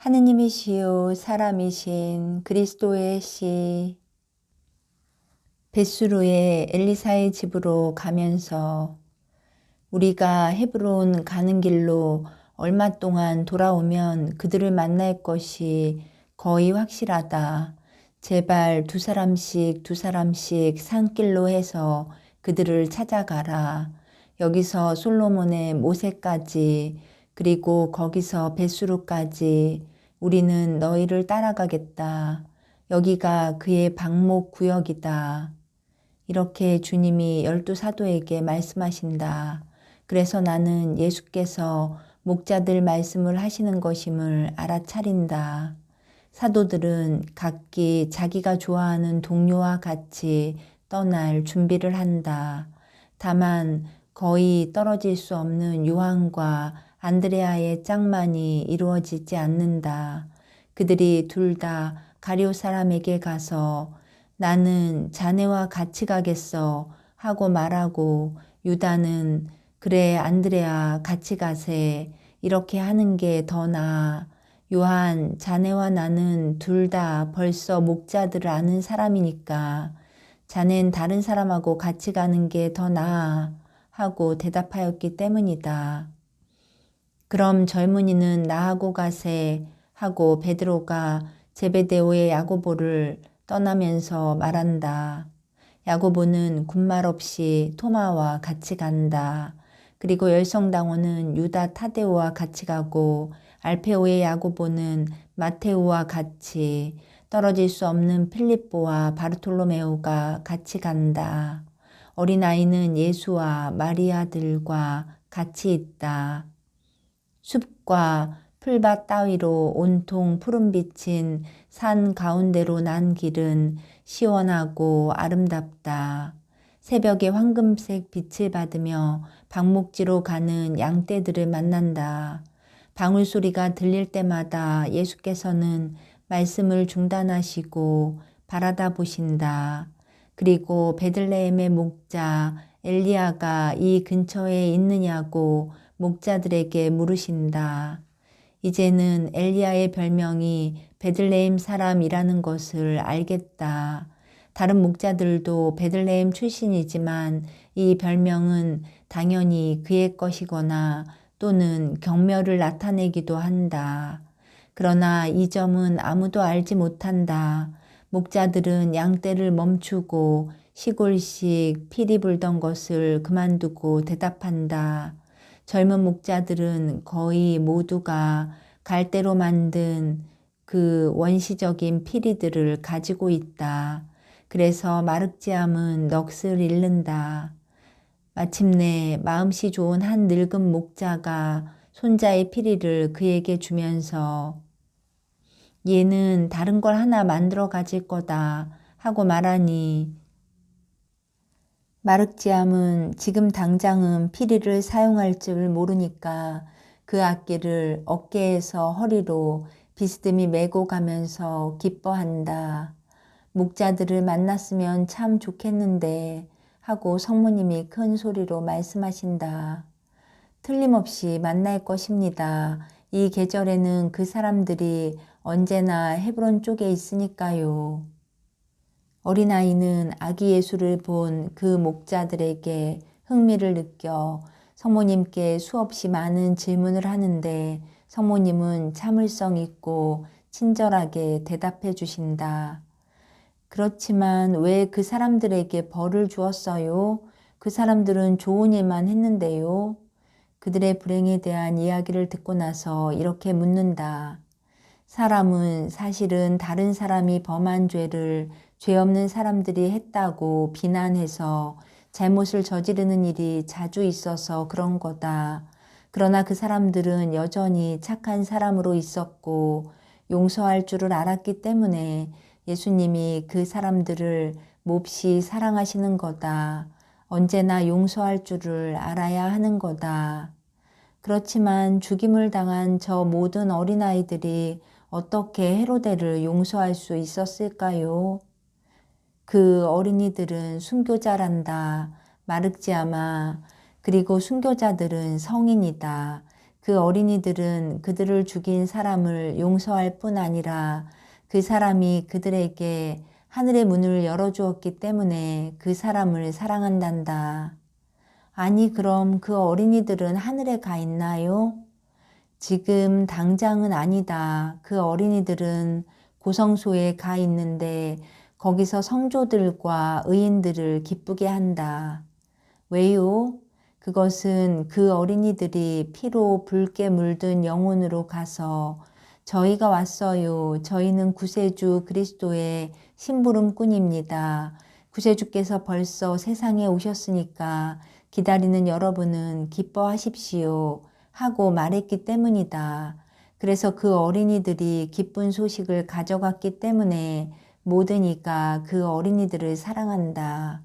하느님이시요 사람이신 그리스도의 씨. 벳수로의 엘리사의 집으로 가면서 우리가 헤브론 가는 길로 얼마 동안 돌아오면 그들을 만날 것이 거의 확실하다. 제발 두 사람씩 산길로 해서 그들을 찾아가라. 여기서 솔로몬의 모세까지, 그리고 거기서 벳수로까지 우리는 너희를 따라가겠다. 여기가 그의 방목 구역이다. 이렇게 주님이 12사도에게 말씀하신다. 그래서 나는 예수께서 목자들 말씀을 하시는 것임을 알아차린다. 사도들은 각기 자기가 좋아하는 동료와 같이 떠날 준비를 한다. 다만 거의 떨어질 수 없는 요한과 안드레아의 짝만이 이루어지지 않는다. 그들이 둘 다 가룟 사람에게 가서 나는 자네와 같이 가겠어 하고 말하고, 유다는 그래 안드레아 같이 가세 이렇게 하는 게 더 나아. 요한, 자네와 나는 둘 다 벌써 목자들을 아는 사람이니까 자넨 다른 사람하고 같이 가는 게 더 나아 하고 대답하였기 때문이다. 그럼 젊은이는 나하고 가세 하고 베드로가 제베데오의 야고보를 떠나면서 말한다. 야고보는 군말 없이 토마와 같이 간다. 그리고 열성당원은 유다 타데오와 같이 가고, 알페오의 야고보는 마테오와 같이, 떨어질 수 없는 필립보와 바르톨로메오가 같이 간다. 어린아이는 예수와 마리아들과 같이 있다. 숲과 풀밭 따위로 온통 푸른빛인 산 가운데로 난 길은 시원하고 아름답다. 새벽에 황금색 빛을 받으며 방목지로 가는 양떼들을 만난다. 방울소리가 들릴 때마다 예수께서는 말씀을 중단하시고 바라다 보신다. 그리고 베들레헴의 목자 엘리야가 이 근처에 있느냐고 목자들에게 물으신다. 이제는 엘리야의 별명이 베들레헴 사람이라는 것을 알겠다. 다른 목자들도 베들레헴 출신이지만 이 별명은 당연히 그의 것이거나 또는 경멸을 나타내기도 한다. 그러나 이 점은 아무도 알지 못한다. 목자들은 양떼를 멈추고 시골씩 피리 불던 것을 그만두고 대답한다. 젊은 목자들은 거의 모두가 갈대로 만든 그 원시적인 피리들을 가지고 있다. 그래서 마륵지암은 넋을 잃는다. 마침내 마음씨 좋은 한 늙은 목자가 손자의 피리를 그에게 주면서 얘는 다른 걸 하나 만들어 가질 거다 하고 말하니, 마륵지암은 지금 당장은 피리를 사용할 줄 모르니까 그 악기를 어깨에서 허리로 비스듬히 메고 가면서 기뻐한다. 목자들을 만났으면 참 좋겠는데 하고 성모님이 큰 소리로 말씀하신다. 틀림없이 만날 것입니다. 이 계절에는 그 사람들이 언제나 헤브론 쪽에 있으니까요. 어린아이는 아기 예수를 본 그 목자들에게 흥미를 느껴 성모님께 수없이 많은 질문을 하는데, 성모님은 참을성 있고 친절하게 대답해 주신다. 그렇지만 왜 그 사람들에게 벌을 주었어요? 그 사람들은 좋은 일만 했는데요. 그들의 불행에 대한 이야기를 듣고 나서 이렇게 묻는다. 사람은 사실은 다른 사람이 범한 죄를 죄 없는 사람들이 했다고 비난해서 잘못을 저지르는 일이 자주 있어서 그런 거다. 그러나 그 사람들은 여전히 착한 사람으로 있었고 용서할 줄을 알았기 때문에 예수님이 그 사람들을 몹시 사랑하시는 거다. 언제나 용서할 줄을 알아야 하는 거다. 그렇지만 죽임을 당한 저 모든 어린아이들이 어떻게 헤로데를 용서할 수 있었을까요? 그 어린이들은 순교자란다. 마륵지아마. 그리고 순교자들은 성인이다. 그 어린이들은 그들을 죽인 사람을 용서할 뿐 아니라 그 사람이 그들에게 하늘의 문을 열어주었기 때문에 그 사람을 사랑한단다. 아니, 그럼 그 어린이들은 하늘에 가 있나요? 지금 당장은 아니다. 그 어린이들은 고성소에 가 있는데 거기서 성도들과 의인들을 기쁘게 한다. 왜요? 그것은 그 어린이들이 피로 붉게 물든 영혼으로 가서 저희가 왔어요. 저희는 구세주 그리스도의 심부름꾼입니다. 구세주께서 벌써 세상에 오셨으니까 기다리는 여러분은 기뻐하십시오. 하고 말했기 때문이다. 그래서 그 어린이들이 기쁜 소식을 가져갔기 때문에 모든 이가 그 어린이들을 사랑한다.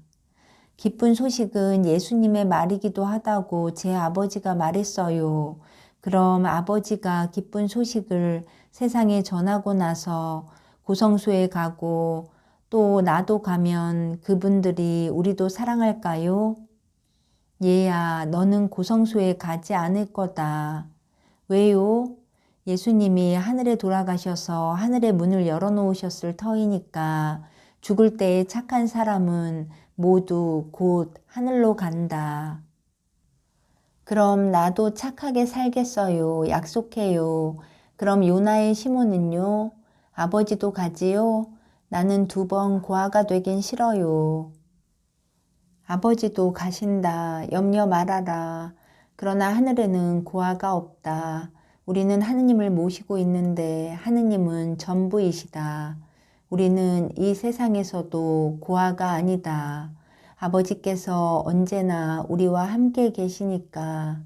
기쁜 소식은 예수님의 말이기도 하다고 제 아버지가 말했어요. 그럼 아버지가 기쁜 소식을 세상에 전하고 나서 고성소에 가고 또 나도 가면 그분들이 우리도 사랑할까요? 얘야, 너는 고성소에 가지 않을 거다. 왜요? 예수님이 하늘에 돌아가셔서 하늘의 문을 열어놓으셨을 터이니까 죽을 때에 착한 사람은 모두 곧 하늘로 간다. 그럼 나도 착하게 살겠어요. 약속해요. 그럼 요나의 시몬은요? 아버지도 가지요? 나는 2번 고아가 되긴 싫어요. 아버지도 가신다. 염려 말아라. 그러나 하늘에는 고아가 없다. 우리는 하느님을 모시고 있는데 하느님은 전부이시다. 우리는 이 세상에서도 고아가 아니다. 아버지께서 언제나 우리와 함께 계시니까.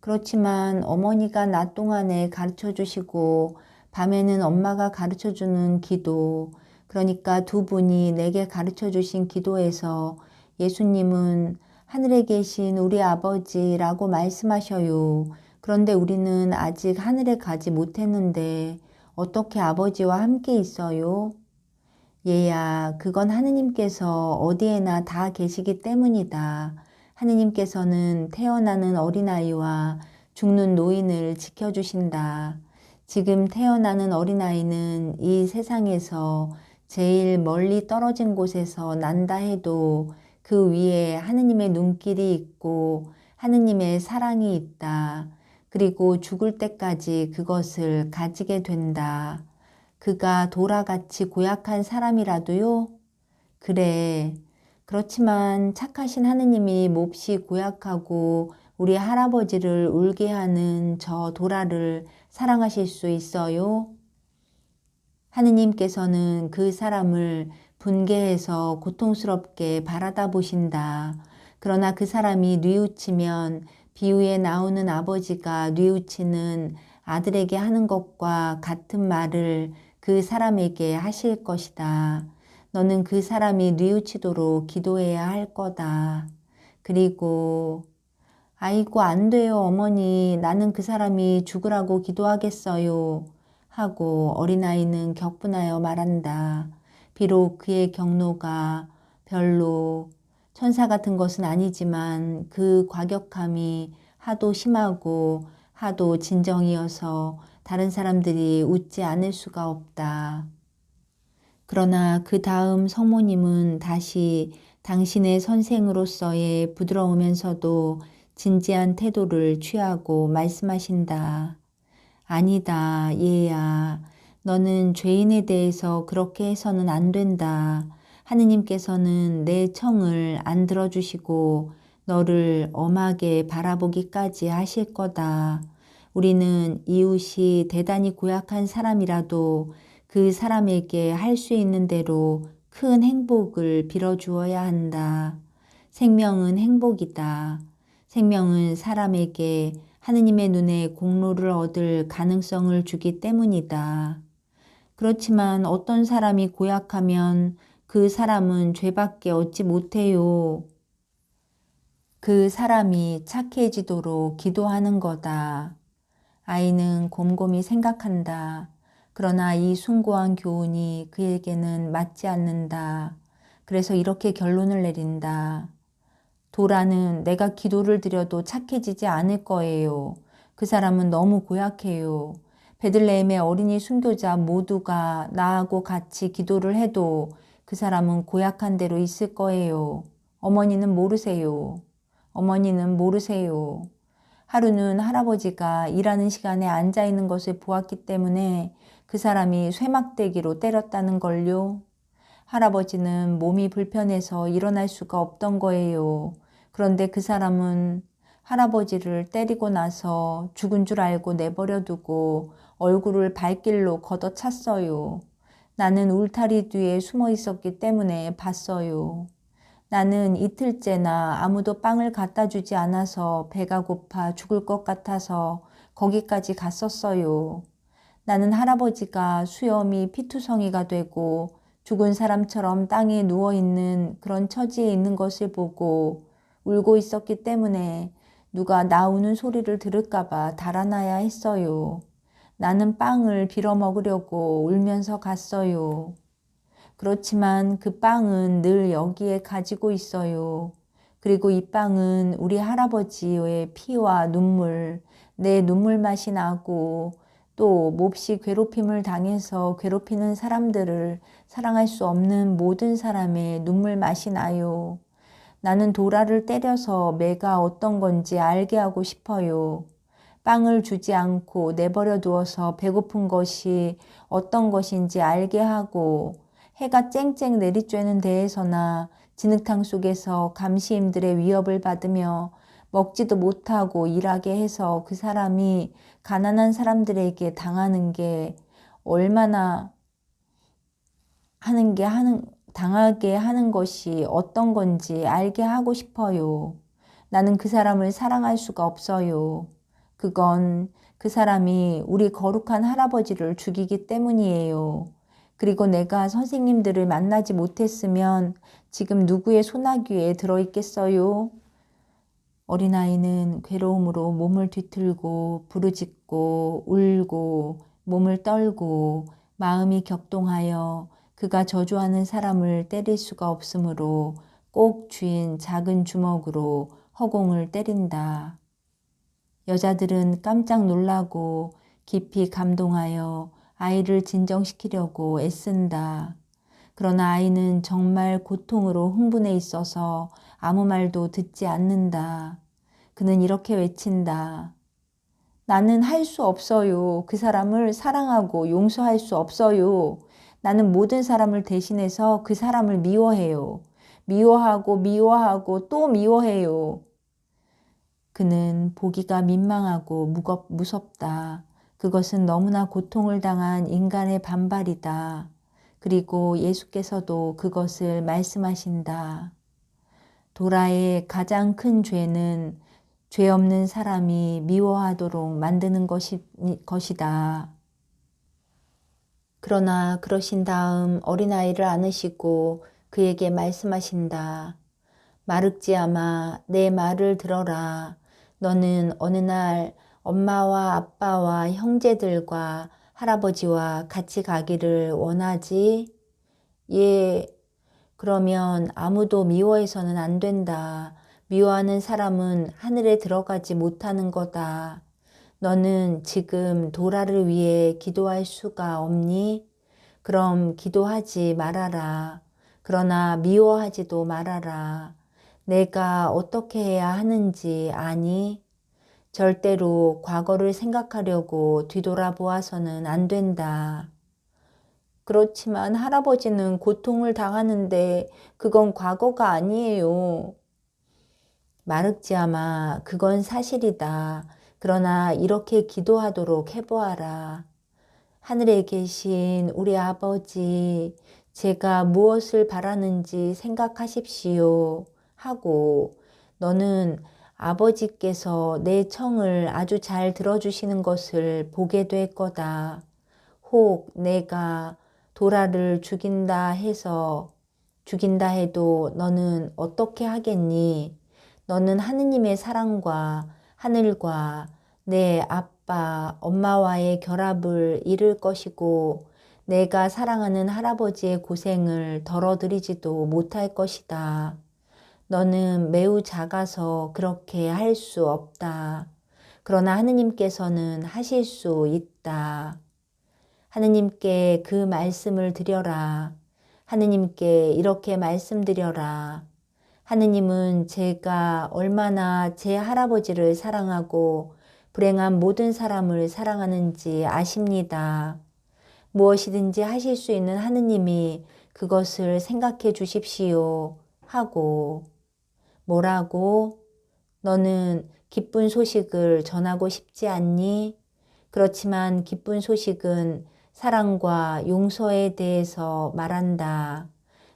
그렇지만 어머니가 낮 동안에 가르쳐 주시고 밤에는 엄마가 가르쳐 주는 기도, 그러니까 2분이 내게 가르쳐 주신 기도에서 예수님은 하늘에 계신 우리 아버지라고 말씀하셔요. 그런데 우리는 아직 하늘에 가지 못했는데 어떻게 아버지와 함께 있어요? 얘야, 그건 하느님께서 어디에나 다 계시기 때문이다. 하느님께서는 태어나는 어린아이와 죽는 노인을 지켜주신다. 지금 태어나는 어린아이는 이 세상에서 제일 멀리 떨어진 곳에서 난다 해도 그 위에 하느님의 눈길이 있고 하느님의 사랑이 있다. 그리고 죽을 때까지 그것을 가지게 된다. 그가 돌아같이 고약한 사람이라도요? 그래. 그렇지만 착하신 하느님이 몹시 고약하고 우리 할아버지를 울게 하는 저 도라를 사랑하실 수 있어요? 하느님께서는 그 사람을 분개해서 고통스럽게 바라다 보신다. 그러나 그 사람이 뉘우치면 비유에 나오는 아버지가 뉘우치는 아들에게 하는 것과 같은 말을 그 사람에게 하실 것이다. 너는 그 사람이 뉘우치도록 기도해야 할 거다. 그리고 아이고 안 돼요 어머니, 나는 그 사람이 죽으라고 기도하겠어요. 하고 어린아이는 격분하여 말한다. 비록 그의 경로가 별로 천사 같은 것은 아니지만 그 과격함이 하도 심하고 하도 진정이어서 다른 사람들이 웃지 않을 수가 없다. 그러나 그 다음 성모님은 다시 당신의 선생으로서의 부드러우면서도 진지한 태도를 취하고 말씀하신다. 아니다, 얘야. 너는 죄인에 대해서 그렇게 해서는 안 된다. 하느님께서는 내 청을 안 들어주시고 너를 엄하게 바라보기까지 하실 거다. 우리는 이웃이 대단히 고약한 사람이라도 그 사람에게 할 수 있는 대로 큰 행복을 빌어주어야 한다. 생명은 행복이다. 생명은 사람에게 하느님의 눈에 공로를 얻을 가능성을 주기 때문이다. 그렇지만 어떤 사람이 고약하면 그 사람은 죄밖에 얻지 못해요. 그 사람이 착해지도록 기도하는 거다. 아이는 곰곰이 생각한다. 그러나 이 숭고한 교훈이 그에게는 맞지 않는다. 그래서 이렇게 결론을 내린다. 도라는 내가 기도를 드려도 착해지지 않을 거예요. 그 사람은 너무 고약해요. 베들레헴의 어린이 순교자 모두가 나하고 같이 기도를 해도 그 사람은 고약한 대로 있을 거예요. 어머니는 모르세요. 어머니는 모르세요. 하루는 할아버지가 일하는 시간에 앉아 있는 것을 보았기 때문에 그 사람이 쇠막대기로 때렸다는 걸요. 할아버지는 몸이 불편해서 일어날 수가 없던 거예요. 그런데 그 사람은 할아버지를 때리고 나서 죽은 줄 알고 내버려 두고 얼굴을 발길로 걷어찼어요. 나는 울타리 뒤에 숨어 있었기 때문에 봤어요. 나는 이틀째나 아무도 빵을 갖다 주지 않아서 배가 고파 죽을 것 같아서 거기까지 갔었어요. 나는 할아버지가 수염이 피투성이가 되고 죽은 사람처럼 땅에 누워있는 그런 처지에 있는 것을 보고 울고 있었기 때문에 누가 나 우는 소리를 들을까봐 달아나야 했어요. 나는 빵을 빌어먹으려고 울면서 갔어요. 그렇지만 그 빵은 늘 여기에 가지고 있어요. 그리고 이 빵은 우리 할아버지의 피와 눈물, 내 눈물 맛이 나고 또 몹시 괴롭힘을 당해서 괴롭히는 사람들을 사랑할 수 없는 모든 사람의 눈물 맛이 나요. 나는 도라를 때려서 매가 어떤 건지 알게 하고 싶어요. 빵을 주지 않고 내버려 두어서 배고픈 것이 어떤 것인지 알게 하고 해가 쨍쨍 내리쬐는 데에서나 진흙탕 속에서 감시임들의 위협을 받으며 먹지도 못하고 일하게 해서 그 사람이 가난한 사람들에게 당하는 게 얼마나 당하게 하는 것이 어떤 건지 알게 하고 싶어요. 나는 그 사람을 사랑할 수가 없어요. 그건 그 사람이 우리 거룩한 할아버지를 죽이기 때문이에요. 그리고 내가 선생님들을 만나지 못했으면 지금 누구의 소나귀에 들어있겠어요? 어린아이는 괴로움으로 몸을 뒤틀고 부르짖고 울고 몸을 떨고 마음이 격동하여 그가 저주하는 사람을 때릴 수가 없으므로 꼭 쥐인 작은 주먹으로 허공을 때린다. 여자들은 깜짝 놀라고 깊이 감동하여 아이를 진정시키려고 애쓴다. 그러나 아이는 정말 고통으로 흥분해 있어서 아무 말도 듣지 않는다. 그는 이렇게 외친다. 나는 할 수 없어요. 그 사람을 사랑하고 용서할 수 없어요. 나는 모든 사람을 대신해서 그 사람을 미워해요. 미워하고 미워하고 또 미워해요. 그는 보기가 민망하고 무섭다. 그것은 너무나 고통을 당한 인간의 반발이다. 그리고 예수께서도 그것을 말씀하신다. 도라의 가장 큰 죄는 죄 없는 사람이 미워하도록 만드는 것이다. 그러나 그러신 다음 어린아이를 안으시고 그에게 말씀하신다. 마르지아마, 내 말을 들어라. 너는 어느 날 엄마와 아빠와 형제들과 할아버지와 같이 가기를 원하지? 예, 그러면 아무도 미워해서는 안 된다. 미워하는 사람은 하늘에 들어가지 못하는 거다. 너는 지금 도라를 위해 기도할 수가 없니? 그럼 기도하지 말아라. 그러나 미워하지도 말아라. 내가 어떻게 해야 하는지 아니? 절대로 과거를 생각하려고 뒤돌아보아서는 안 된다. 그렇지만 할아버지는 고통을 당하는데 그건 과거가 아니에요. 마르지아마, 그건 사실이다. 그러나 이렇게 기도하도록 해보아라. 하늘에 계신 우리 아버지, 제가 무엇을 바라는지 생각하십시오. 하고 너는 아버지께서 내 청을 아주 잘 들어주시는 것을 보게 될 거다. 혹 내가 도라를 죽인다 해도 너는 어떻게 하겠니? 너는 하느님의 사랑과 하늘과 내 아빠, 엄마와의 결합을 잃을 것이고 내가 사랑하는 할아버지의 고생을 덜어드리지도 못할 것이다. 너는 매우 작아서 그렇게 할 수 없다. 그러나 하느님께서는 하실 수 있다. 하느님께 그 말씀을 드려라. 하느님께 이렇게 말씀드려라. 하느님은 제가 얼마나 제 할아버지를 사랑하고 불행한 모든 사람을 사랑하는지 아십니다. 무엇이든지 하실 수 있는 하느님이 그것을 생각해 주십시오. 하고 뭐라고? 너는 기쁜 소식을 전하고 싶지 않니? 그렇지만 기쁜 소식은 사랑과 용서에 대해서 말한다.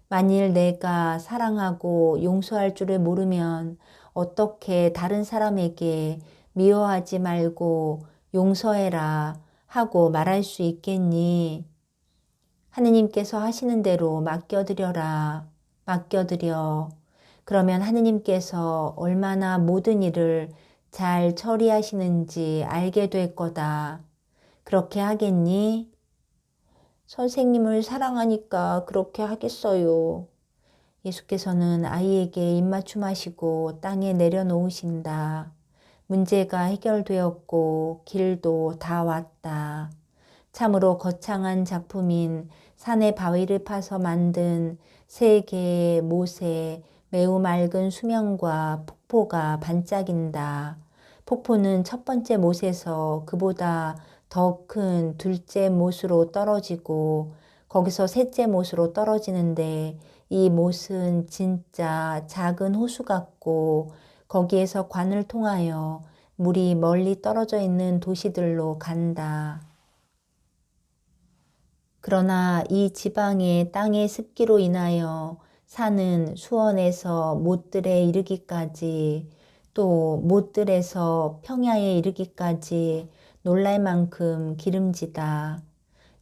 만일 내가 사랑하고 용서할 줄을 모르면 어떻게 다른 사람에게 미워하지 말고 용서해라 하고 말할 수 있겠니? 하느님께서 하시는 대로 맡겨드려라. 맡겨드려. 그러면 하느님께서 얼마나 모든 일을 잘 처리하시는지 알게 될 거다. 그렇게 하겠니? 선생님을 사랑하니까 그렇게 하겠어요. 예수께서는 아이에게 입맞춤하시고 땅에 내려놓으신다. 문제가 해결되었고 길도 다 왔다. 참으로 거창한 작품인 산의 바위를 파서 만든 세 개의 못에 매우 맑은 수면과 폭포가 반짝인다. 폭포는 첫 번째 못에서 그보다 더 큰 둘째 못으로 떨어지고 거기서 셋째 못으로 떨어지는데 이 못은 진짜 작은 호수 같고 거기에서 관을 통하여 물이 멀리 떨어져 있는 도시들로 간다. 그러나 이 지방의 땅의 습기로 인하여 산은 수원에서 못들에 이르기까지 또 못들에서 평야에 이르기까지 놀랄 만큼 기름지다.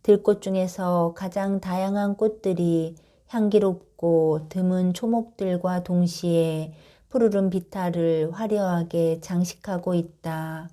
들꽃 중에서 가장 다양한 꽃들이 향기롭고 드문 초목들과 동시에 푸르른 비탈을 화려하게 장식하고 있다.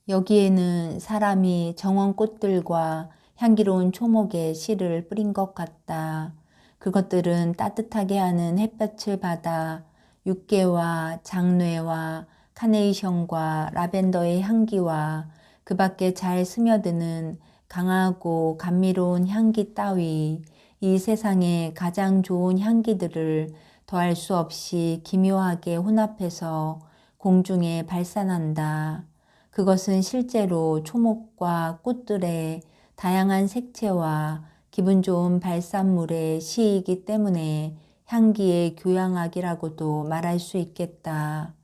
여기에는 사람이 정원꽃들과 향기로운 초목에 씨를 뿌린 것 같다. 그것들은 따뜻하게 하는 햇볕을 받아 육개와 장뇌와 카네이션과 라벤더의 향기와 그 밖에 잘 스며드는 강하고 감미로운 향기 따위, 이 세상의 가장 좋은 향기들을 더할 수 없이 기묘하게 혼합해서 공중에 발산한다. 그것은 실제로 초목과 꽃들의 다양한 색채와 기분 좋은 발산물의 시이기 때문에 향기의 교향악이라고도 말할 수 있겠다.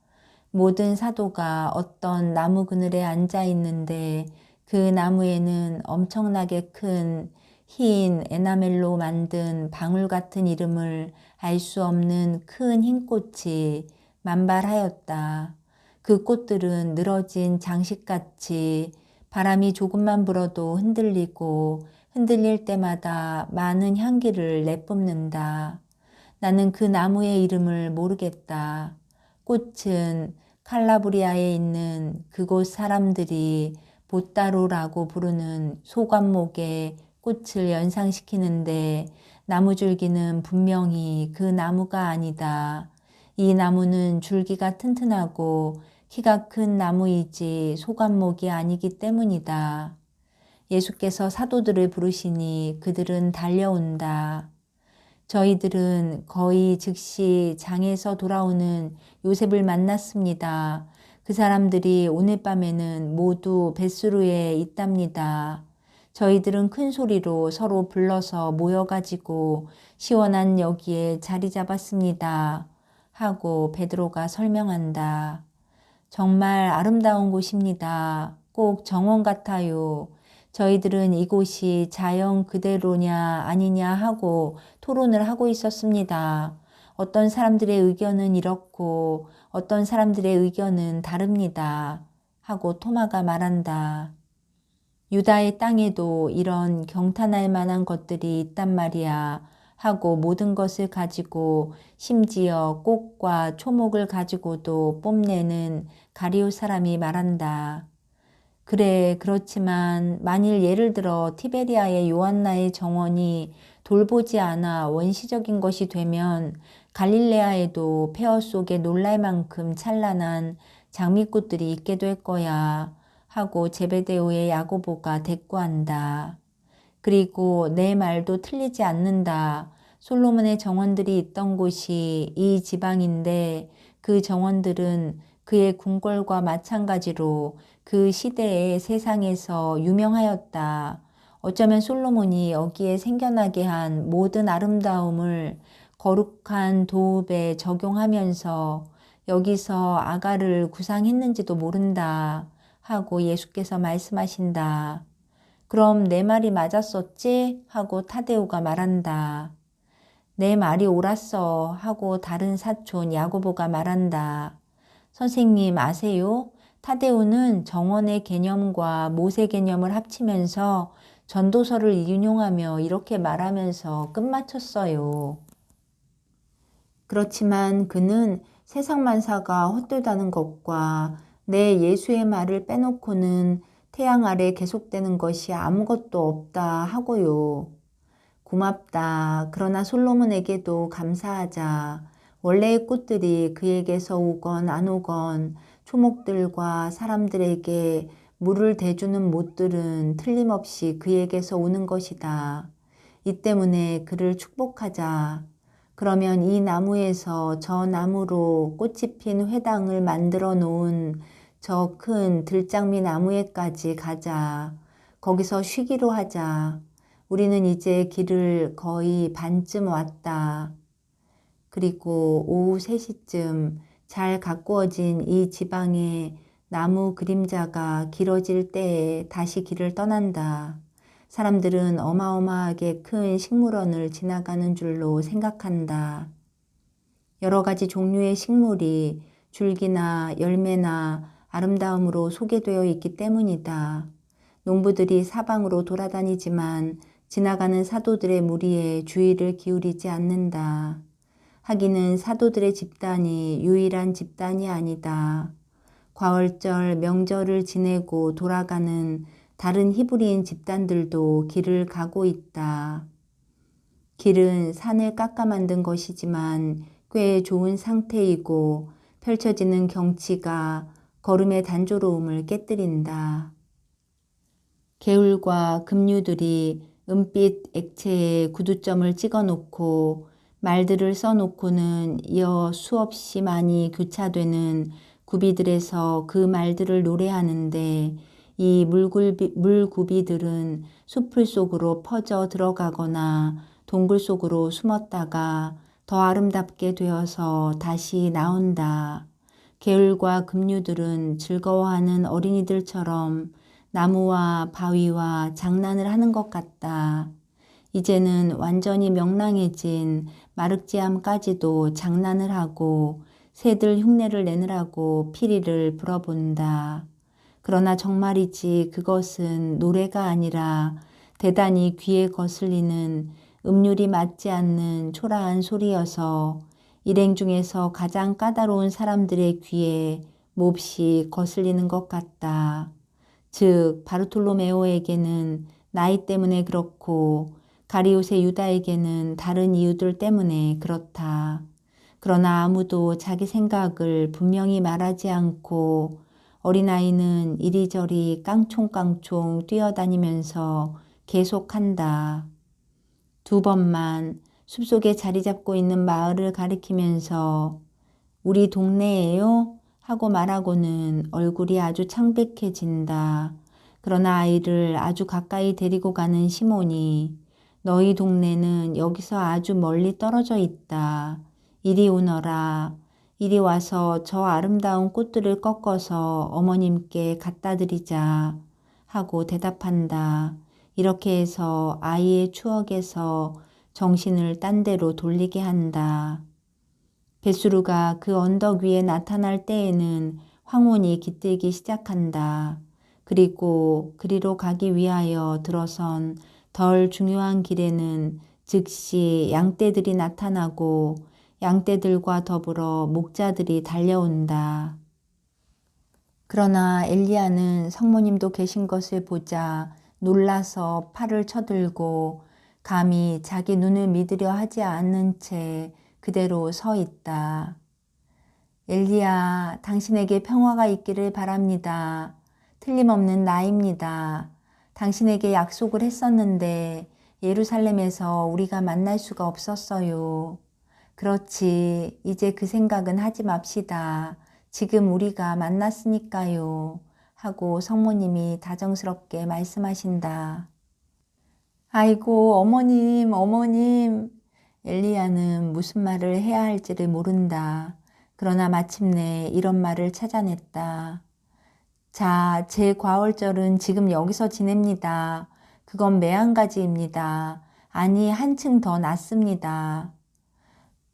모든 사도가 어떤 나무 그늘에 앉아 있는데 그 나무에는 엄청나게 큰 흰 에나멜로 만든 방울 같은 이름을 알 수 없는 큰 흰 꽃이 만발하였다. 그 꽃들은 늘어진 장식같이 바람이 조금만 불어도 흔들리고 흔들릴 때마다 많은 향기를 내뿜는다. 나는 그 나무의 이름을 모르겠다. 꽃은 칼라브리아에 있는 그곳 사람들이 보따로라고 부르는 소관목의 꽃을 연상시키는데 나무줄기는 분명히 그 나무가 아니다. 이 나무는 줄기가 튼튼하고 키가 큰 나무이지 소관목이 아니기 때문이다. 예수께서 사도들을 부르시니 그들은 달려온다. 저희들은 거의 즉시 장에서 돌아오는 요셉을 만났습니다. 그 사람들이 오늘 밤에는 모두 벳수르에 있답니다. 저희들은 큰 소리로 서로 불러서 모여가지고 시원한 여기에 자리 잡았습니다. 하고 베드로가 설명한다. 정말 아름다운 곳입니다. 꼭 정원 같아요. 저희들은 이곳이 자연 그대로냐 아니냐 하고 토론을 하고 있었습니다. 어떤 사람들의 의견은 이렇고 어떤 사람들의 의견은 다릅니다. 하고 토마가 말한다. 유다의 땅에도 이런 경탄할 만한 것들이 있단 말이야. 하고 모든 것을 가지고 심지어 꽃과 초목을 가지고도 뽐내는 가리오 사람이 말한다. 그래, 그렇지만 만일 예를 들어 티베리아의 요한나의 정원이 돌보지 않아 원시적인 것이 되면 갈릴레아에도 폐허 속에 놀랄 만큼 찬란한 장미꽃들이 있게 될 거야 하고 제베데오의 야고보가 대꾸한다. 그리고 내 말도 틀리지 않는다. 솔로몬의 정원들이 있던 곳이 이 지방인데 그 정원들은 그의 궁궐과 마찬가지로 그 시대의 세상에서 유명하였다. 어쩌면 솔로몬이 여기에 생겨나게 한 모든 아름다움을 거룩한 도읍에 적용하면서 여기서 아가를 구상했는지도 모른다 하고 예수께서 말씀하신다. 그럼 내 말이 맞았었지? 하고 타데오가 말한다. 내 말이 옳았어 하고 다른 사촌 야고보가 말한다. 선생님 아세요? 타데오는 정원의 개념과 모세 개념을 합치면서 전도서를 인용하며 이렇게 말하면서 끝마쳤어요. 그렇지만 그는 세상 만사가 헛되다는 것과 내 예수의 말을 빼놓고는 태양 아래 계속되는 것이 아무것도 없다 하고요. 고맙다. 그러나 솔로몬에게도 감사하자. 원래의 꽃들이 그에게서 오건 안 오건 초목들과 사람들에게 물을 대주는 못들은 틀림없이 그에게서 오는 것이다. 이 때문에 그를 축복하자. 그러면 이 나무에서 저 나무로 꽃이 핀 회당을 만들어 놓은 저 큰 들장미 나무에까지 가자. 거기서 쉬기로 하자. 우리는 이제 길을 거의 반쯤 왔다. 그리고 오후 3시쯤 잘 가꾸어진 이 지방의 나무 그림자가 길어질 때에 다시 길을 떠난다. 사람들은 어마어마하게 큰 식물원을 지나가는 줄로 생각한다. 여러 가지 종류의 식물이 줄기나 열매나 아름다움으로 소개되어 있기 때문이다. 농부들이 사방으로 돌아다니지만 지나가는 사도들의 무리에 주의를 기울이지 않는다. 하기는 사도들의 집단이 유일한 집단이 아니다. 과월절 명절을 지내고 돌아가는 다른 히브리인 집단들도 길을 가고 있다. 길은 산을 깎아 만든 것이지만 꽤 좋은 상태이고 펼쳐지는 경치가 걸음의 단조로움을 깨뜨린다. 개울과 급류들이 은빛 액체에 구두점을 찍어 놓고 말들을 써놓고는 이어 수없이 많이 교차되는 구비들에서 그 말들을 노래하는데 이 물구비들은 숲풀 속으로 퍼져 들어가거나 동굴 속으로 숨었다가 더 아름답게 되어서 다시 나온다. 개울과 급류들은 즐거워하는 어린이들처럼 나무와 바위와 장난을 하는 것 같다. 이제는 완전히 명랑해진 마륵지암까지도 장난을 하고 새들 흉내를 내느라고 피리를 불어본다. 그러나 정말이지 그것은 노래가 아니라 대단히 귀에 거슬리는 음률이 맞지 않는 초라한 소리여서 일행 중에서 가장 까다로운 사람들의 귀에 몹시 거슬리는 것 같다. 즉 바르톨로메오에게는 나이 때문에 그렇고 가리옷의 유다에게는 다른 이유들 때문에 그렇다. 그러나 아무도 자기 생각을 분명히 말하지 않고 어린아이는 이리저리 깡총깡총 뛰어다니면서 계속한다. 2번만 숲속에 자리 잡고 있는 마을을 가리키면서 우리 동네예요? 하고 말하고는 얼굴이 아주 창백해진다. 그러나 아이를 아주 가까이 데리고 가는 시몬이 너희 동네는 여기서 아주 멀리 떨어져 있다. 이리 오너라. 이리 와서 저 아름다운 꽃들을 꺾어서 어머님께 갖다 드리자 하고 대답한다. 이렇게 해서 아이의 추억에서 정신을 딴 데로 돌리게 한다. 베스루가 그 언덕 위에 나타날 때에는 황혼이 깃들기 시작한다. 그리고 그리로 가기 위하여 들어선 덜 중요한 길에는 즉시 양떼들이 나타나고 양떼들과 더불어 목자들이 달려온다. 그러나 엘리야는 성모님도 계신 것을 보자 놀라서 팔을 쳐들고 감히 자기 눈을 믿으려 하지 않는 채 그대로 서 있다. 엘리야, 당신에게 평화가 있기를 바랍니다. 틀림없는 나입니다. 당신에게 약속을 했었는데 예루살렘에서 우리가 만날 수가 없었어요. 그렇지, 이제 그 생각은 하지 맙시다. 지금 우리가 만났으니까요. 하고 성모님이 다정스럽게 말씀하신다. 아이고, 어머님, 어머님. 엘리야는 무슨 말을 해야 할지를 모른다. 그러나 마침내 이런 말을 찾아냈다. 자, 제 과월절은 지금 여기서 지냅니다. 그건 매한가지입니다. 아니, 한층 더 낫습니다.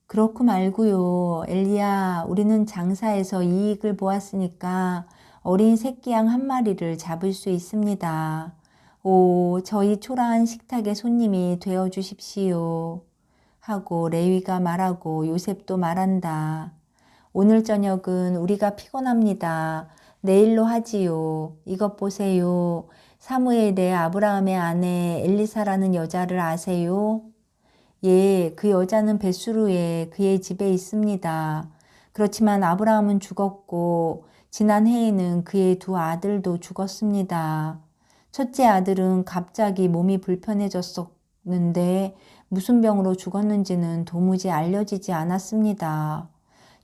그렇고 말고요. 엘리야, 우리는 장사에서 이익을 보았으니까 어린 새끼양 한 마리를 잡을 수 있습니다. 오, 저희 초라한 식탁의 손님이 되어 주십시오. 하고 레위가 말하고 요셉도 말한다. 오늘 저녁은 우리가 피곤합니다. 내일로 하지요. 이것 보세요. 사무엘의 아브라함의 아내 엘리사라는 여자를 아세요? 예, 그 여자는 벳수르에 그의 집에 있습니다. 그렇지만 아브라함은 죽었고 지난 해에는 그의 두 아들도 죽었습니다. 첫째 아들은 갑자기 몸이 불편해졌었는데 무슨 병으로 죽었는지는 도무지 알려지지 않았습니다.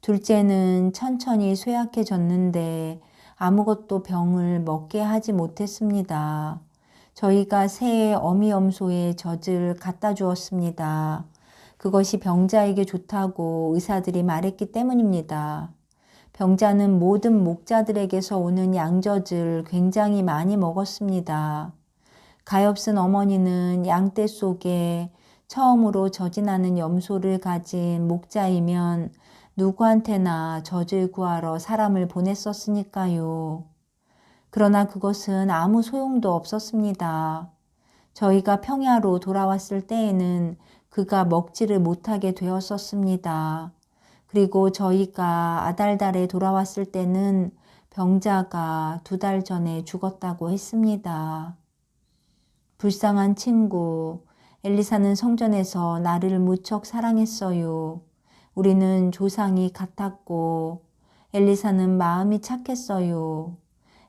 둘째는 천천히 쇠약해졌는데 아무것도 병을 먹게 하지 못했습니다. 저희가 새해 어미염소의 젖을 갖다 주었습니다. 그것이 병자에게 좋다고 의사들이 말했기 때문입니다. 병자는 모든 목자들에게서 오는 양젖을 굉장히 많이 먹었습니다. 가엾은 어머니는 양떼 속에 처음으로 젖이 나는 염소를 가진 목자이면 누구한테나 젖을 구하러 사람을 보냈었으니까요. 그러나 그것은 아무 소용도 없었습니다. 저희가 평야로 돌아왔을 때에는 그가 먹지를 못하게 되었었습니다. 그리고 저희가 아달달에 돌아왔을 때는 병자가 2달 전에 죽었다고 했습니다. 불쌍한 친구, 엘리사는 성전에서 나를 무척 사랑했어요. 우리는 조상이 같았고 엘리사는 마음이 착했어요.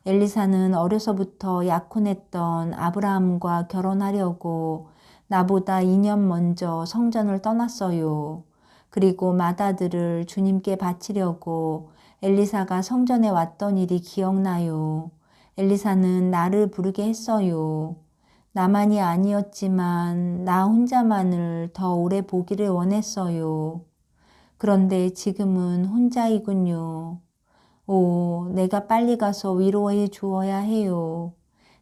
엘리사는 어려서부터 약혼했던 아브라함과 결혼하려고 나보다 2년 먼저 성전을 떠났어요. 그리고 맏아들을 주님께 바치려고 엘리사가 성전에 왔던 일이 기억나요. 엘리사는 나를 부르게 했어요. 나만이 아니었지만 나 혼자만을 더 오래 보기를 원했어요. 그런데 지금은 혼자이군요. 오, 내가 빨리 가서 위로해 주어야 해요.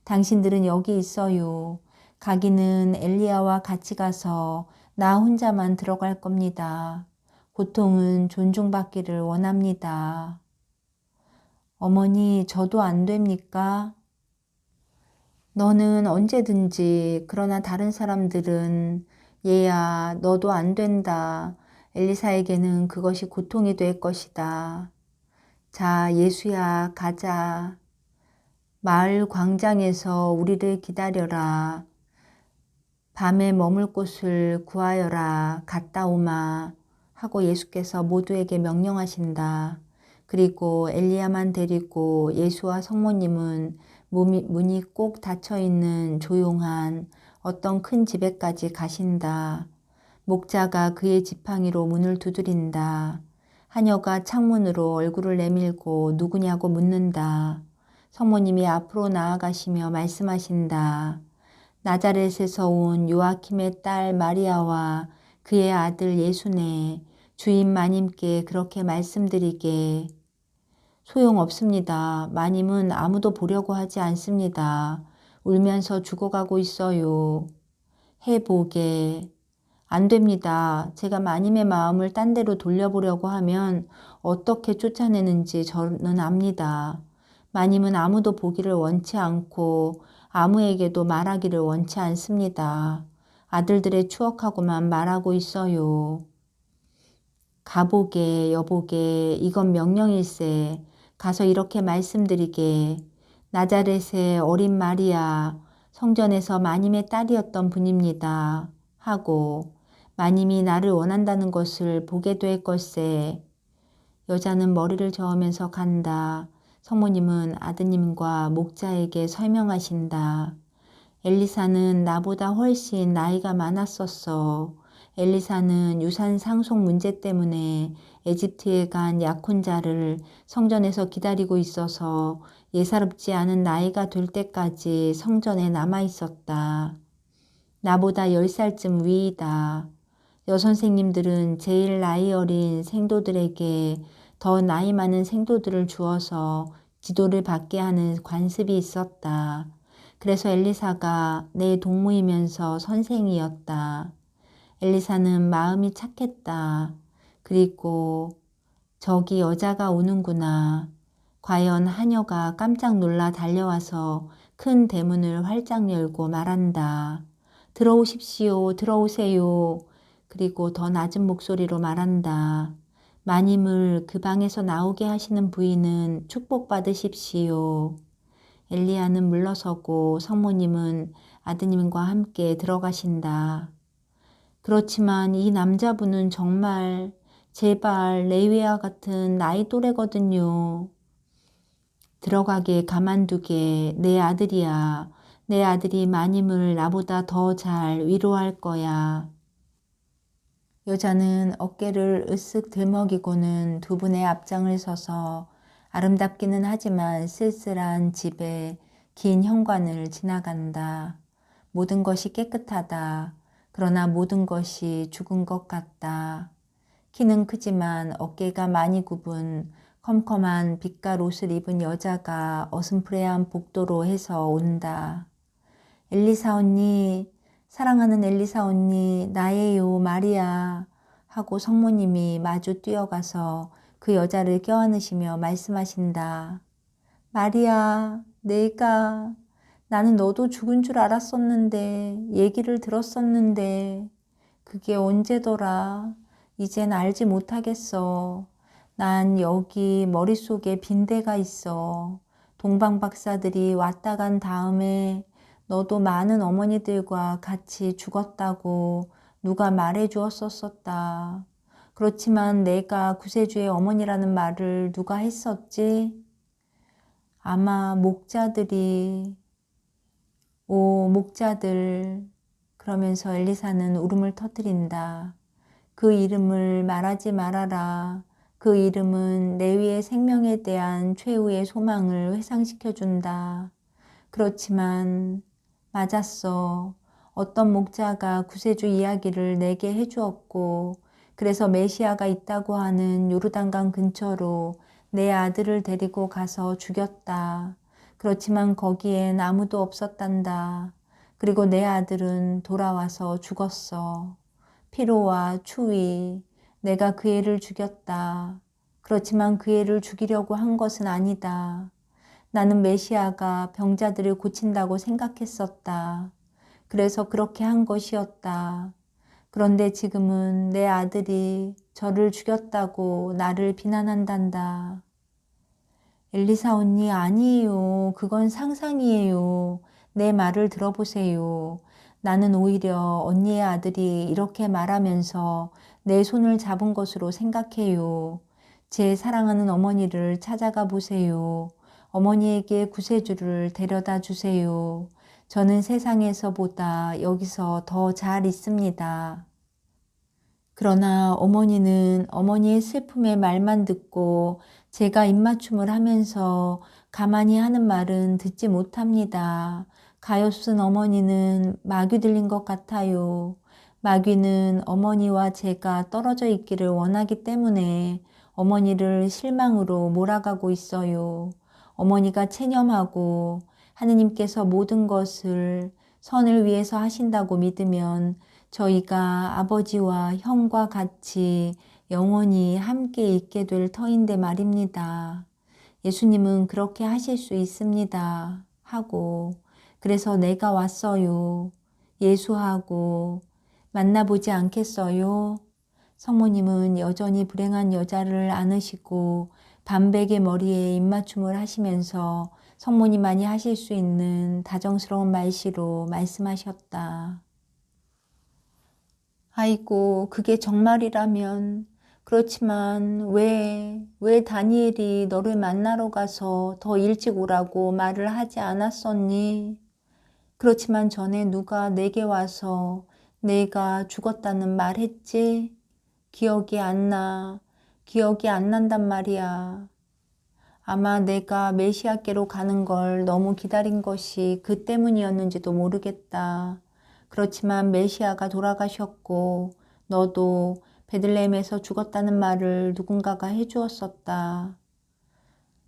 당신들은 여기 있어요. 가기는 엘리야와 같이 가서 나 혼자만 들어갈 겁니다. 고통은 존중받기를 원합니다. 어머니, 저도 안 됩니까? 너는 언제든지, 그러나 다른 사람들은 얘야, 너도 안 된다. 엘리사에게는 그것이 고통이 될 것이다. 자, 예수야, 가자. 마을 광장에서 우리를 기다려라. 밤에 머물 곳을 구하여라. 갔다 오마. 하고 예수께서 모두에게 명령하신다. 그리고 엘리야만 데리고 예수와 성모님은 문이 꼭 닫혀있는 조용한 어떤 큰 집에까지 가신다. 목자가 그의 지팡이로 문을 두드린다. 하녀가 창문으로 얼굴을 내밀고 누구냐고 묻는다. 성모님이 앞으로 나아가시며 말씀하신다. 나자렛에서 온 요아킴의 딸 마리아와 그의 아들 예수네, 주인 마님께 그렇게 말씀드리게. 소용없습니다. 마님은 아무도 보려고 하지 않습니다. 울면서 죽어가고 있어요. 해보게. 안 됩니다. 제가 마님의 마음을 딴 데로 돌려보려고 하면 어떻게 쫓아내는지 저는 압니다. 마님은 아무도 보기를 원치 않고 아무에게도 말하기를 원치 않습니다. 아들들의 추억하고만 말하고 있어요. 가보게, 여보게, 이건 명령일세. 가서 이렇게 말씀드리게. 나자렛의 어린 마리아, 성전에서 마님의 딸이었던 분입니다. 하고 마님이 나를 원한다는 것을 보게 될 걸세. 여자는 머리를 저으면서 간다. 성모님은 아드님과 목자에게 설명하신다. 엘리사는 나보다 훨씬 나이가 많았었어. 엘리사는 유산 상속 문제 때문에 에집트에 간 약혼자를 성전에서 기다리고 있어서 예사롭지 않은 나이가 될 때까지 성전에 남아 있었다. 나보다 10살쯤 위이다. 여선생님들은 제일 나이 어린 생도들에게 더 나이 많은 생도들을 주어서 지도를 받게 하는 관습이 있었다. 그래서 엘리사가 내 동무이면서 선생이었다. 엘리사는 마음이 착했다. 그리고 저기 여자가 오는구나. 과연 하녀가 깜짝 놀라 달려와서 큰 대문을 활짝 열고 말한다. 들어오십시오. 들어오세요. 그리고 더 낮은 목소리로 말한다. 마님을 그 방에서 나오게 하시는 부인은 축복받으십시오. 엘리야는 물러서고 성모님은 아드님과 함께 들어가신다. 그렇지만 이 남자분은 정말 제발 레위와 같은 나이 또래거든요. 들어가게 가만두게 내 아들이야. 내 아들이 마님을 나보다 더 잘 위로할 거야. 여자는 어깨를 으쓱 들먹이고는 두 분의 앞장을 서서 아름답기는 하지만 쓸쓸한 집에 긴 현관을 지나간다. 모든 것이 깨끗하다. 그러나 모든 것이 죽은 것 같다. 키는 크지만 어깨가 많이 굽은 컴컴한 빛깔 옷을 입은 여자가 어슴푸레한 복도로 해서 온다. 엘리사 언니, 사랑하는 엘리사 언니, 나예요, 마리아. 하고 성모님이 마주 뛰어가서 그 여자를 껴안으시며 말씀하신다. 마리아, 나는 너도 죽은 줄 알았었는데, 얘기를 들었었는데, 그게 언제더라? 이젠 알지 못하겠어. 난 여기 머릿속에 빈대가 있어. 동방 박사들이 왔다 간 다음에 너도 많은 어머니들과 같이 죽었다고 누가 말해 주었었다. 그렇지만 내가 구세주의 어머니라는 말을 누가 했었지? 아마 목자들이, 오, 목자들. 그러면서 엘리사는 울음을 터뜨린다. 그 이름을 말하지 말아라. 그 이름은 레위의 생명에 대한 최후의 소망을 회상시켜준다. 그렇지만 맞았어. 어떤 목자가 구세주 이야기를 내게 해주었고 그래서 메시아가 있다고 하는 요르단강 근처로 내 아들을 데리고 가서 죽였다. 그렇지만 거기엔 아무도 없었단다. 그리고 내 아들은 돌아와서 죽었어. 피로와 추위, 내가 그 애를 죽였다. 그렇지만 그 애를 죽이려고 한 것은 아니다. 나는 메시아가 병자들을 고친다고 생각했었다. 그래서 그렇게 한 것이었다. 그런데 지금은 내 아들이 저를 죽였다고 나를 비난한단다. 엘리사 언니 아니에요. 그건 상상이에요. 내 말을 들어보세요. 나는 오히려 언니의 아들이 이렇게 말하면서 내 손을 잡은 것으로 생각해요. 제 사랑하는 어머니를 찾아가 보세요. 어머니에게 구세주를 데려다 주세요. 저는 세상에서보다 여기서 더 잘 있습니다. 그러나 어머니는 어머니의 슬픔의 말만 듣고 제가 입맞춤을 하면서 가만히 하는 말은 듣지 못합니다. 가엾은 어머니는 마귀 들린 것 같아요. 마귀는 어머니와 제가 떨어져 있기를 원하기 때문에 어머니를 실망으로 몰아가고 있어요. 어머니가 체념하고 하느님께서 모든 것을 선을 위해서 하신다고 믿으면 저희가 아버지와 형과 같이 영원히 함께 있게 될 터인데 말입니다. 예수님은 그렇게 하실 수 있습니다. 하고 그래서 내가 왔어요. 예수하고 만나보지 않겠어요? 성모님은 여전히 불행한 여자를 안으시고 반백의 머리에 입맞춤을 하시면서 성모님만이 하실 수 있는 다정스러운 말씨로 말씀하셨다. 아이고, 그게 정말이라면 그렇지만 왜 다니엘이 너를 만나러 가서 더 일찍 오라고 말을 하지 않았었니? 그렇지만 전에 누가 내게 와서 내가 죽었다는 말 했지? 기억이 안 나. 기억이 안 난단 말이야. 아마 내가 메시아께로 가는 걸 너무 기다린 것이 그 때문이었는지도 모르겠다. 그렇지만 메시아가 돌아가셨고 너도 베들레헴에서 죽었다는 말을 누군가가 해주었었다.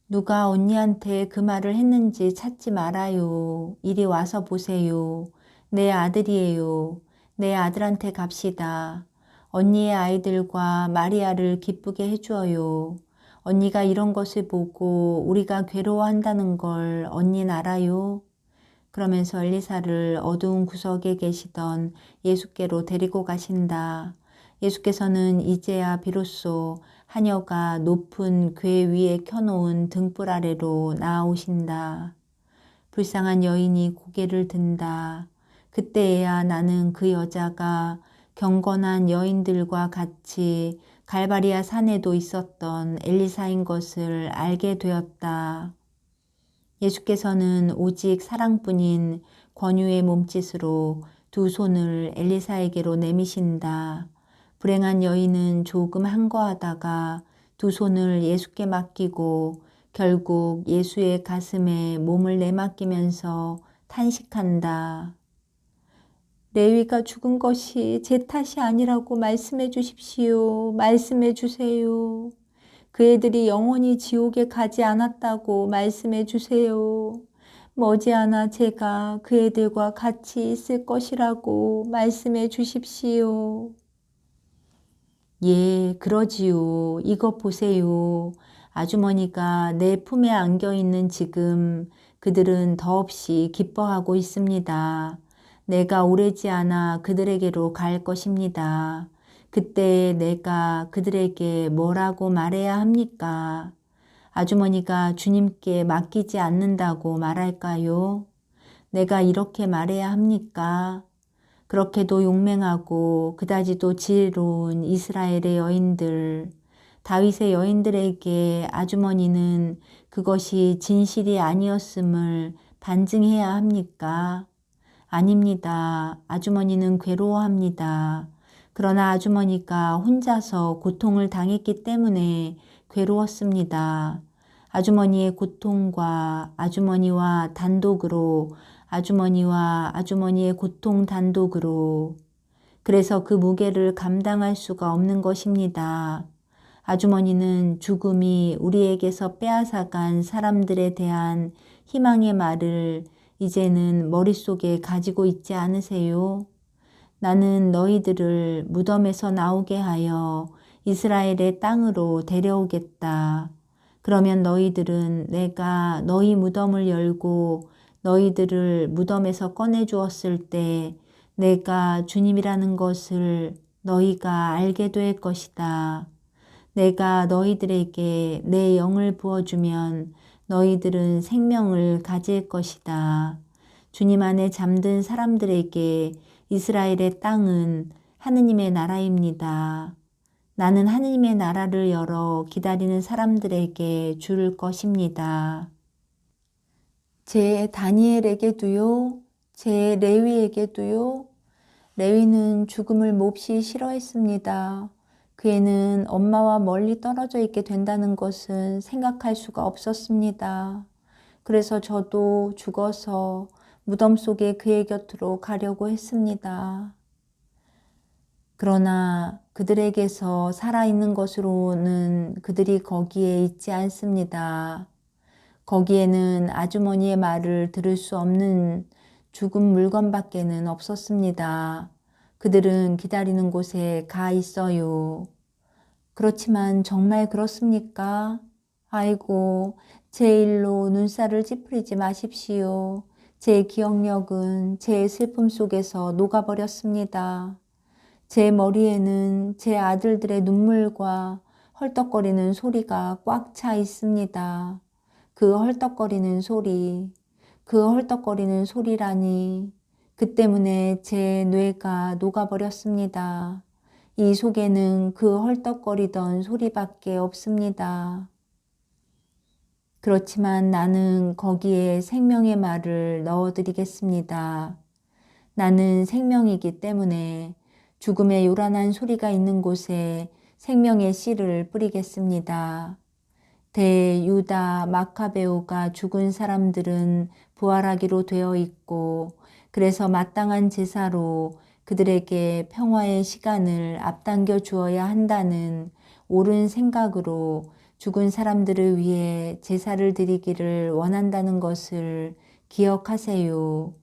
누가 언니한테 그 말을 했는지 찾지 말아요. 이리 와서 보세요. 내 아들이에요. 내 아들한테 갑시다. 언니의 아이들과 마리아를 기쁘게 해주어요. 언니가 이런 것을 보고 우리가 괴로워한다는 걸 언니는 알아요. 그러면서 엘리사를 어두운 구석에 계시던 예수께로 데리고 가신다. 예수께서는 이제야 비로소 하녀가 높은 궤 위에 켜놓은 등불 아래로 나아오신다. 불쌍한 여인이 고개를 든다. 그때에야 나는 그 여자가 경건한 여인들과 같이 갈바리아 산에도 있었던 엘리사인 것을 알게 되었다. 예수께서는 오직 사랑뿐인 권유의 몸짓으로 두 손을 엘리사에게로 내미신다. 불행한 여인은 조금 한거하다가 두 손을 예수께 맡기고 결국 예수의 가슴에 몸을 내맡기면서 탄식한다. 레위가 죽은 것이 제 탓이 아니라고 말씀해 주십시오. 말씀해 주세요. 그 애들이 영원히 지옥에 가지 않았다고 말씀해 주세요. 머지않아 제가 그 애들과 같이 있을 것이라고 말씀해 주십시오. 예, 그러지요. 이것 보세요. 아주머니가 내 품에 안겨 있는 지금 그들은 더없이 기뻐하고 있습니다. 내가 오래지 않아 그들에게로 갈 것입니다. 그때 내가 그들에게 뭐라고 말해야 합니까? 아주머니가 주님께 맡기지 않는다고 말할까요? 내가 이렇게 말해야 합니까? 그렇게도 용맹하고 그다지도 지혜로운 이스라엘의 여인들, 다윗의 여인들에게 아주머니는 그것이 진실이 아니었음을 반증해야 합니까? 아닙니다. 아주머니는 괴로워합니다. 그러나 아주머니가 혼자서 고통을 당했기 때문에 괴로웠습니다. 아주머니의 고통과 아주머니와 단독으로 아주머니와 아주머니의 고통 단독으로 그래서 그 무게를 감당할 수가 없는 것입니다. 아주머니는 죽음이 우리에게서 빼앗아간 사람들에 대한 희망의 말을 이제는 머릿속에 가지고 있지 않으세요? 나는 너희들을 무덤에서 나오게 하여 이스라엘의 땅으로 데려오겠다. 그러면 너희들은 내가 너희 무덤을 열고 너희들을 무덤에서 꺼내 주었을 때 내가 주님이라는 것을 너희가 알게 될 것이다. 내가 너희들에게 내 영을 부어주면 너희들은 생명을 가질 것이다. 주님 안에 잠든 사람들에게 이스라엘의 땅은 하느님의 나라입니다. 나는 하느님의 나라를 열어 기다리는 사람들에게 줄 것입니다. 제 다니엘에게도요, 제 레위에게도요. 레위는 죽음을 몹시 싫어했습니다. 그 애는 엄마와 멀리 떨어져 있게 된다는 것은 생각할 수가 없었습니다. 그래서 저도 죽어서 무덤 속에 그의 곁으로 가려고 했습니다. 그러나 그들에게서 살아있는 것으로는 그들이 거기에 있지 않습니다. 거기에는 아주머니의 말을 들을 수 없는 죽은 물건밖에는 없었습니다. 그들은 기다리는 곳에 가 있어요. 그렇지만 정말 그렇습니까? 아이고, 제 일로 눈살을 찌푸리지 마십시오. 제 기억력은 제 슬픔 속에서 녹아버렸습니다. 제 머리에는 제 아들들의 눈물과 헐떡거리는 소리가 꽉 차 있습니다. 그 헐떡거리는 소리, 그 헐떡거리는 소리라니 그 때문에 제 뇌가 녹아버렸습니다. 이 속에는 그 헐떡거리던 소리밖에 없습니다. 그렇지만 나는 거기에 생명의 말을 넣어드리겠습니다. 나는 생명이기 때문에 죽음의 요란한 소리가 있는 곳에 생명의 씨를 뿌리겠습니다. 대유다 마카베오가 죽은 사람들은 부활하기로 되어 있고 그래서 마땅한 제사로 그들에게 평화의 시간을 앞당겨 주어야 한다는 옳은 생각으로 죽은 사람들을 위해 제사를 드리기를 원한다는 것을 기억하세요.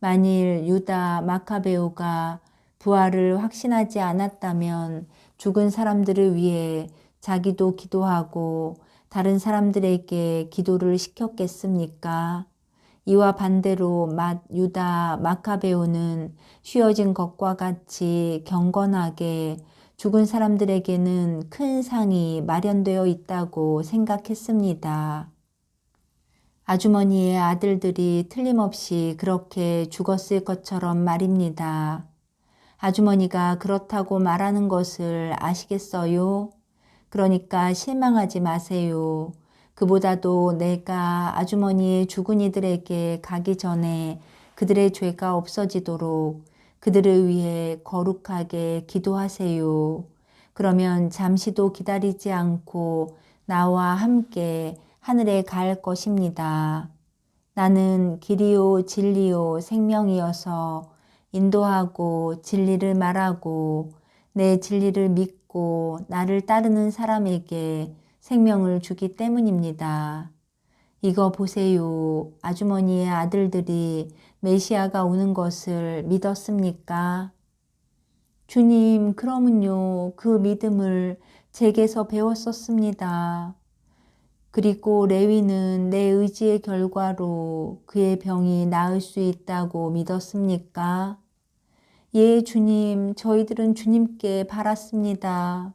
만일 유다 마카베오가 부활을 확신하지 않았다면 죽은 사람들을 위해 자기도 기도하고 다른 사람들에게 기도를 시켰겠습니까? 이와 반대로 유다 마카베오는 쉬어진 것과 같이 경건하게 죽은 사람들에게는 큰 상이 마련되어 있다고 생각했습니다. 아주머니의 아들들이 틀림없이 그렇게 죽었을 것처럼 말입니다. 아주머니가 그렇다고 말하는 것을 아시겠어요? 그러니까 실망하지 마세요. 그보다도 내가 아주머니의 죽은 이들에게 가기 전에 그들의 죄가 없어지도록 그들을 위해 거룩하게 기도하세요. 그러면 잠시도 기다리지 않고 나와 함께 하늘에 갈 것입니다. 나는 길이요 진리요 생명이어서 인도하고 진리를 말하고 내 진리를 믿고 나를 따르는 사람에게 생명을 주기 때문입니다. 이거 보세요. 아주머니의 아들들이 메시아가 오는 것을 믿었습니까? 주님, 그러면요. 그 믿음을 제게서 배웠었습니다. 그리고 레위는 내 의지의 결과로 그의 병이 나을 수 있다고 믿었습니까? 예, 주님, 저희들은 주님께 바랐습니다.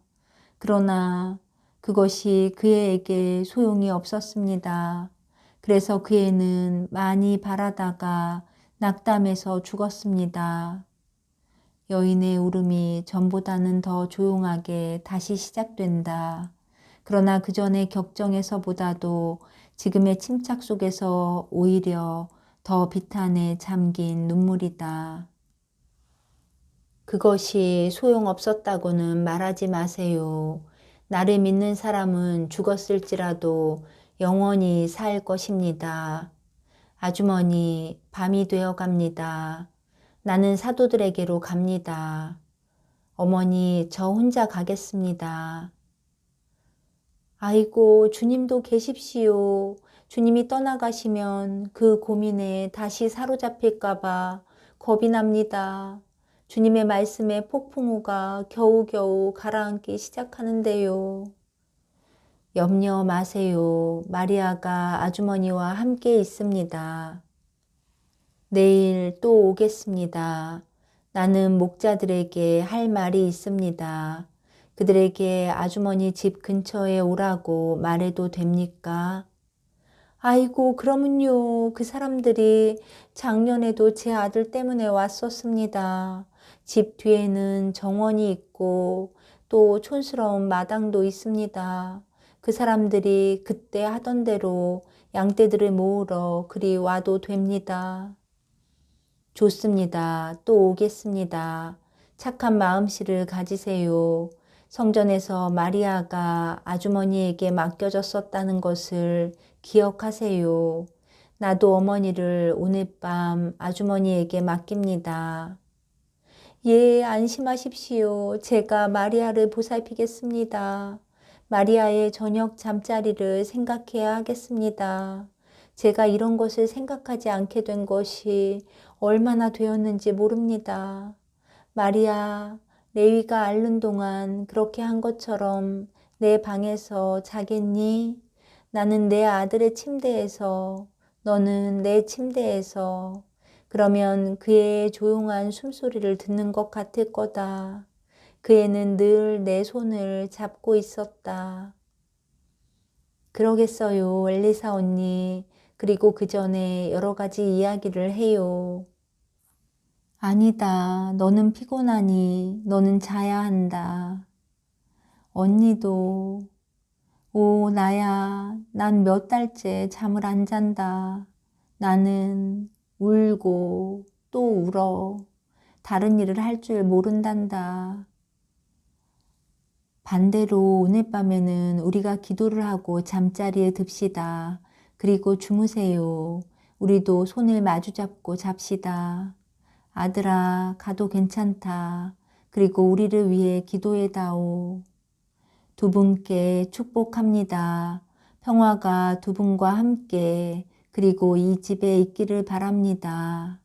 그러나 그것이 그 애에게 소용이 없었습니다. 그래서 그 애는 많이 바라다가 낙담해서 죽었습니다. 여인의 울음이 전보다는 더 조용하게 다시 시작된다. 그러나 그 전의 격정에서보다도 지금의 침착 속에서 오히려 더 비탄에 잠긴 눈물이다. 그것이 소용없었다고는 말하지 마세요. 나를 믿는 사람은 죽었을지라도 영원히 살 것입니다. 아주머니, 밤이 되어 갑니다. 나는 사도들에게로 갑니다. 어머니, 저 혼자 가겠습니다. 아이고, 주님도 계십시오. 주님이 떠나가시면 그 고민에 다시 사로잡힐까봐 겁이 납니다. 주님의 말씀에 폭풍우가 겨우겨우 가라앉기 시작하는데요. 염려 마세요. 마리아가 아주머니와 함께 있습니다. 내일 또 오겠습니다. 나는 목자들에게 할 말이 있습니다. 그들에게 아주머니 집 근처에 오라고 말해도 됩니까? 아이고, 그러면요. 그 사람들이 작년에도 제 아들 때문에 왔었습니다. 집 뒤에는 정원이 있고 또 촌스러운 마당도 있습니다. 그 사람들이 그때 하던 대로 양떼들을 모으러 그리 와도 됩니다. 좋습니다. 또 오겠습니다. 착한 마음씨를 가지세요. 성전에서 마리아가 아주머니에게 맡겨졌었다는 것을 기억하세요. 나도 어머니를 오늘 밤 아주머니에게 맡깁니다. 예, 안심하십시오. 제가 마리아를 보살피겠습니다. 마리아의 저녁 잠자리를 생각해야 하겠습니다. 제가 이런 것을 생각하지 않게 된 것이 얼마나 되었는지 모릅니다. 마리아, 레위가 앓는 동안 그렇게 한 것처럼 내 방에서 자겠니? 나는 내 아들의 침대에서, 너는 내 침대에서. 그러면 그의 조용한 숨소리를 듣는 것 같을 거다. 그 애는 늘 내 손을 잡고 있었다. 그러겠어요, 엘리사 언니. 그리고 그 전에 여러 가지 이야기를 해요. 아니다. 너는 피곤하니 너는 자야 한다. 언니도 오 나야 난 몇 달째 잠을 안 잔다. 나는 울고 또 울어. 다른 일을 할 줄 모른단다. 반대로 오늘 밤에는 우리가 기도를 하고 잠자리에 듭시다. 그리고 주무세요. 우리도 손을 마주 잡고 잡시다. 아들아, 가도 괜찮다. 그리고 우리를 위해 기도해다오. 두 분께 축복합니다. 평화가 두 분과 함께 그리고 이 집에 있기를 바랍니다.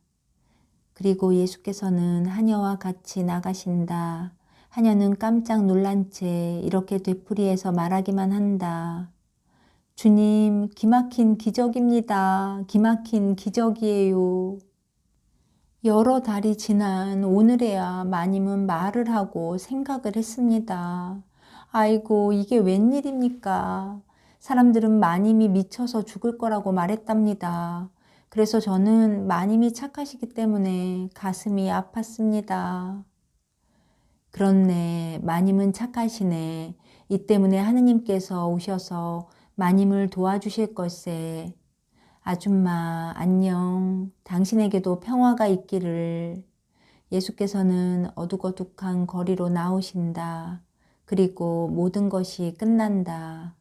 그리고 예수께서는 하녀와 같이 나가신다. 하녀는 깜짝 놀란 채 이렇게 되풀이해서 말하기만 한다. 주님, 기막힌 기적입니다. 기막힌 기적이에요. 여러 달이 지난 오늘에야 마님은 말을 하고 생각을 했습니다. 아이고, 이게 웬일입니까? 사람들은 마님이 미쳐서 죽을 거라고 말했답니다. 그래서 저는 마님이 착하시기 때문에 가슴이 아팠습니다. 그렇네, 마님은 착하시네. 이 때문에 하느님께서 오셔서 마님을 도와주실 걸세. 아줌마, 안녕. 당신에게도 평화가 있기를. 예수께서는 어둑어둑한 거리로 나오신다. 그리고 모든 것이 끝난다.